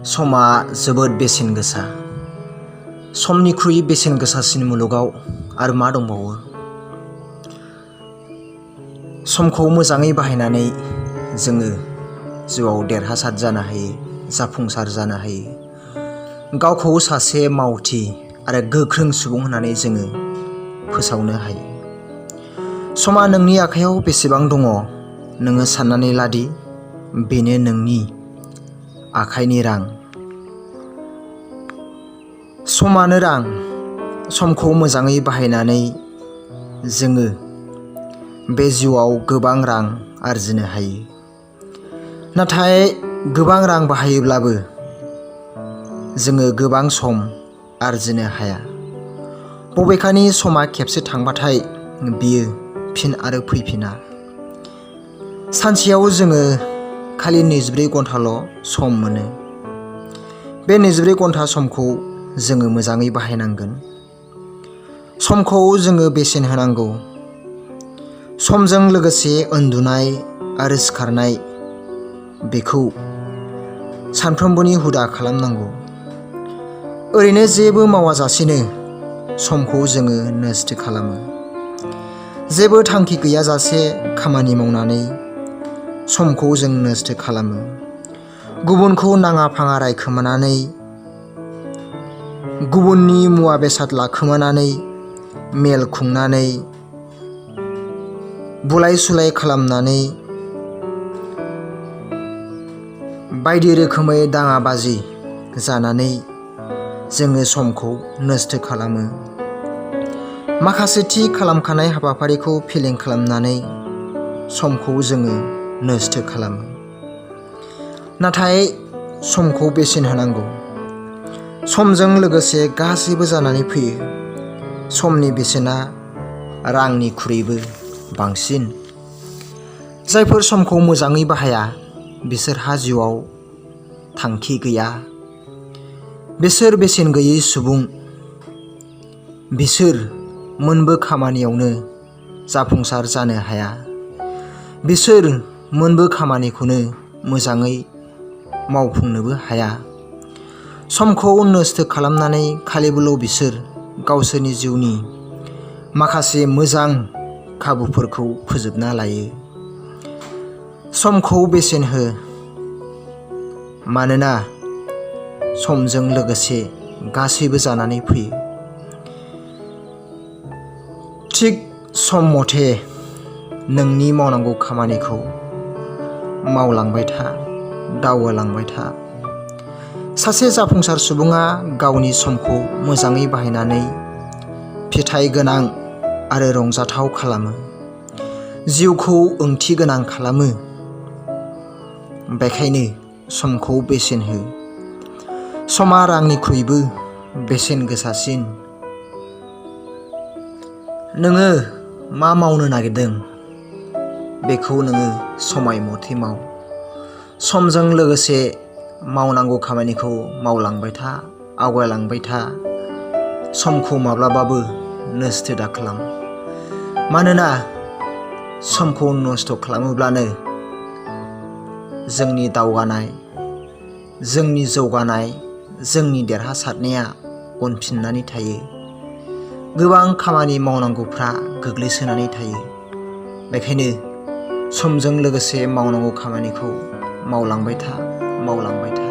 समा जोबोद बेसेन गोसा। समनिख्रुइ बेसेन गोसासिन मुलुगाव आरो मा दंबावो? समखौ मोजाङै बाहायनानै जोङो जिउआव देरहासार जानो हायो, जाफुंसार जानो हायो। गावखौ सासे मावथि आरो गोख्रों सुबुं होननानै जोङो फोसावनो हायो। समा नोंनि आखायाव बेसेबां दङ, नोङो साननानै लादि बेनो नोंनि आखाइनि रां। समानो रां। समखौ मोजाङै बाहायनानै जोङो बे जिउआव गोबां रां आरजिनो हायो। नाथाय गोबां रां बाहायोब्लाबो जोङो गोबां सम आरजिनो हाया। बबेखानि समा खेबसे थांबाथाय बियो फिन आरो फैफिना। सानसेयाव जोङो खालि 24 घन्टाल' सम मोनो। बे 24 घन्टा समखौ जोङो मोजाङै बाहायनांगोन। समखौ जोङो बेसेन होनांगौ। समजों लोगोसे उन्दुनाय आरो सिखारनाय, बेखौ सानफ्रोमबोनि हुदा खालामनांगौ। ओरैनो जेबो मावाजासेनो समखौ जोङो नस्थ' खालामो। जेबो थांखि गैयाजासे खामानि मावनानै समखौ जों नस्थ' खालामो। गुबुनखौ नाङा फाङा रायखोमानानै, गुबुननि मुवा बेसाद लाखोमानानै, मेल खुंनानै, बुलाय सुलाय खालामनानै, बायदि रोखोमै दाङाबाजि जानानै जोङो समखौ नस्थ' खालामो। माखासे थि खालामखानाय हाबाफारिखौ फेलें खालामनानै समखौ जोङो नस्थ' खालामो। नाथाय समखौ बेसेन होनांगौ। समजों लोगोसे गासैबो जानानै फैयो। समनि बेसेना रांनिख्रुइबो बांसिन। जायफोर समखौ मोजाङै बाहाया, बिसोरहा जिउआव थांखि गैया। बिसोर बेसेन गैयै सुबुं। बिसोर मोनबो खामानियावनो जाफुंसार जानो हाया। बिसोर मोनबो खामानिखौनो मोजाङै मावफुंनोबो हाया। समखौ नस्थ' खालामनानै खालिबोल' बिसोर गावसोरनि जिउनि माखासे मोजां खाबुफोरखौ फोजोबना लायो। समखौ बेसेन हो। मानोना समजों लोगोसे गासैबो जानानै फैयो। थिग सम मथे नोंनि मावनांगौ खामानिखौ मावलांबाय था, दावगालांबाय था। सासे जाफुंसार सुबुङा गावनि समखौ मोजाङै बाहायनानै फिथाइ गोनां आरो रंजाथाव खालामो। जिउखौ ओंथि गोनां खालामो। बेखायनो समखौ बेसेन हो। समा रांनिख्रुइबो बेसेन गोसासिन। नोङो मा मावनो नागिरदों, बेखौ नोङो समाय मथे माव। समजों लोगोसे मावनांगौ खामानिखौ मावलांबाय था, आवगायलांबाय था। समखौ माब्लाबाबो नस्थ' दाखालाम। मानोना समखौ नस्थ' खालामोब्लानो जोंनि दावगानाय, जोंनि जौगानाय, जोंनि देरहासारनाया उनफिननानै थायो। गोबां खामानि मावनांगौफ्रा गोग्लैसोनानै थायो। बेखायनो समजों लोगोसे मावनांगौ खामानिखौ मावलांबाय था, मावलांबाय था।